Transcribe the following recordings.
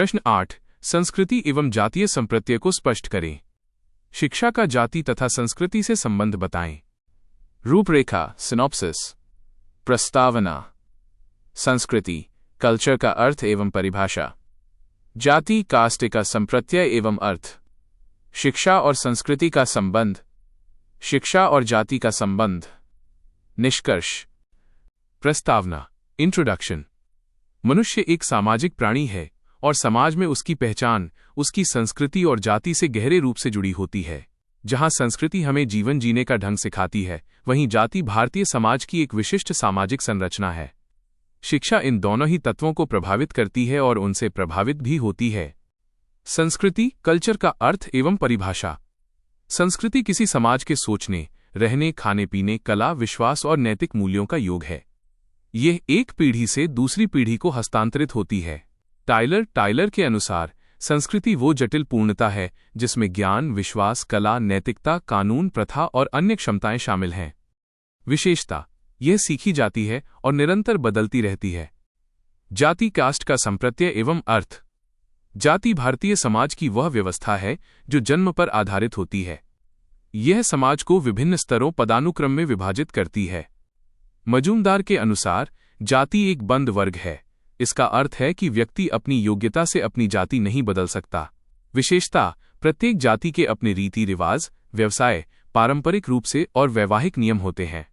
प्रश्न 8। संस्कृति एवं जातीय संप्रत्यय को स्पष्ट करें। शिक्षा का जाति तथा संस्कृति से संबंध बताएं। रूपरेखा सिनॉप्सिस। प्रस्तावना। संस्कृति कल्चर का अर्थ एवं परिभाषा। जाति कास्ट का संप्रत्यय एवं अर्थ। शिक्षा और संस्कृति का संबंध। शिक्षा और जाति का संबंध। निष्कर्ष। प्रस्तावना इंट्रोडक्शन। मनुष्य एक सामाजिक प्राणी है और समाज में उसकी पहचान उसकी संस्कृति और जाति से गहरे रूप से जुड़ी होती है। जहां संस्कृति हमें जीवन जीने का ढंग सिखाती है, वहीं जाति भारतीय समाज की एक विशिष्ट सामाजिक संरचना है। शिक्षा इन दोनों ही तत्वों को प्रभावित करती है और उनसे प्रभावित भी होती है। संस्कृति कल्चर का अर्थ एवं परिभाषा। संस्कृति किसी समाज के सोचने, रहने, खाने पीने, कला, विश्वास और नैतिक मूल्यों का योग है। यह एक पीढ़ी से दूसरी पीढ़ी को हस्तांतरित होती है। टाइलर के अनुसार संस्कृति वो जटिल पूर्णता है जिसमें ज्ञान, विश्वास, कला, नैतिकता, कानून, प्रथा और अन्य क्षमताएं शामिल हैं। विशेषता यह सीखी जाती है और निरंतर बदलती रहती है। जाति कास्ट का संप्रत्यय एवं अर्थ। जाति भारतीय समाज की वह व्यवस्था है जो जन्म पर आधारित होती है। यह समाज को विभिन्न स्तरों पदानुक्रम में विभाजित करती है। मजूमदार के अनुसार जाति एक बंद वर्ग है। इसका अर्थ है कि व्यक्ति अपनी योग्यता से अपनी जाति नहीं बदल सकता। विशेषता प्रत्येक जाति के अपने रीति रिवाज, व्यवसाय, पारंपरिक रूप से और वैवाहिक नियम होते हैं।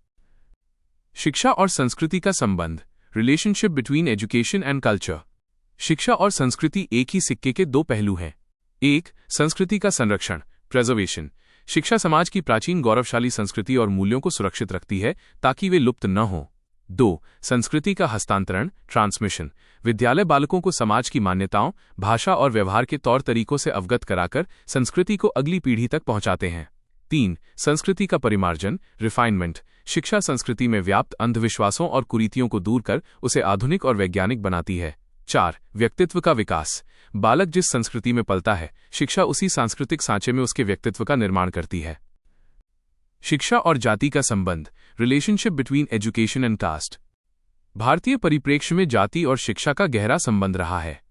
शिक्षा और संस्कृति का संबंध। Relationship between education and culture. शिक्षा और संस्कृति एक ही सिक्के के दो पहलू हैं। 1. संस्कृति का संरक्षण प्रिजर्वेशन। शिक्षा समाज की प्राचीन गौरवशाली संस्कृति और मूल्यों को सुरक्षित रखती है ताकि वे लुप्त न हों। 2. संस्कृति का हस्तांतरण ट्रांसमिशन। विद्यालय बालकों को समाज की मान्यताओं, भाषा और व्यवहार के तौर तरीकों से अवगत कराकर संस्कृति को अगली पीढ़ी तक पहुंचाते हैं। 3. संस्कृति का परिमार्जन रिफाइनमेंट। शिक्षा संस्कृति में व्याप्त अंधविश्वासों और कुरीतियों को दूर कर उसे आधुनिक और वैज्ञानिक बनाती है। 4. व्यक्तित्व का विकास। बालक जिस संस्कृति में पलता है, शिक्षा उसी सांस्कृतिक सांचे में उसके व्यक्तित्व का निर्माण करती है। शिक्षा और जाति का संबंध। Relationship between education and caste. भारतीय परिप्रेक्ष्य में जाति और शिक्षा का गहरा संबंध रहा है।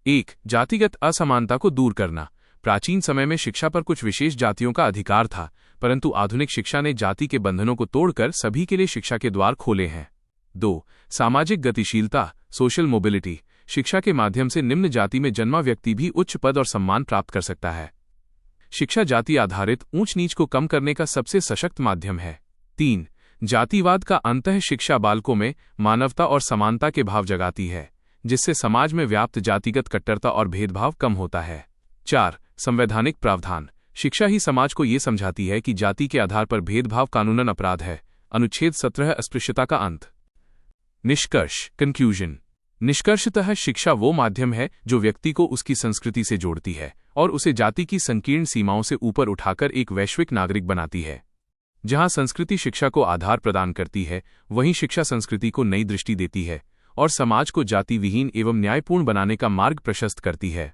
1. जातिगत असमानता को दूर करना। प्राचीन समय में शिक्षा पर कुछ विशेष जातियों का अधिकार था, परंतु आधुनिक शिक्षा ने जाति के बंधनों को तोड़कर सभी के लिए शिक्षा के द्वार खोले हैं। 2. सामाजिक गतिशीलता सोशल मोबिलिटी। शिक्षा के माध्यम से निम्न जाति में जन्मा व्यक्ति भी उच्च पद और सम्मान प्राप्त कर सकता है। शिक्षा जाति आधारित ऊंच नीच को कम करने का सबसे सशक्त माध्यम है। 3. जातिवाद का अंतः शिक्षा बालकों में मानवता और समानता के भाव जगाती है, जिससे समाज में व्याप्त जातिगत कट्टरता और भेदभाव कम होता है। 4. संवैधानिक प्रावधान। शिक्षा ही समाज को ये समझाती है कि जाति के आधार पर भेदभाव कानूनन अपराध है। अनुच्छेद 17 अस्पृश्यता का अंत। निष्कर्ष कंक्लूजन। निष्कर्षतः शिक्षा वो माध्यम है जो व्यक्ति को उसकी संस्कृति से जोड़ती है और उसे जाति की संकीर्ण सीमाओं से ऊपर उठाकर एक वैश्विक नागरिक बनाती है। जहां संस्कृति शिक्षा को आधार प्रदान करती है, वहीं शिक्षा संस्कृति को नई दृष्टि देती है और समाज को जाति विहीन एवं न्यायपूर्ण बनाने का मार्ग प्रशस्त करती है।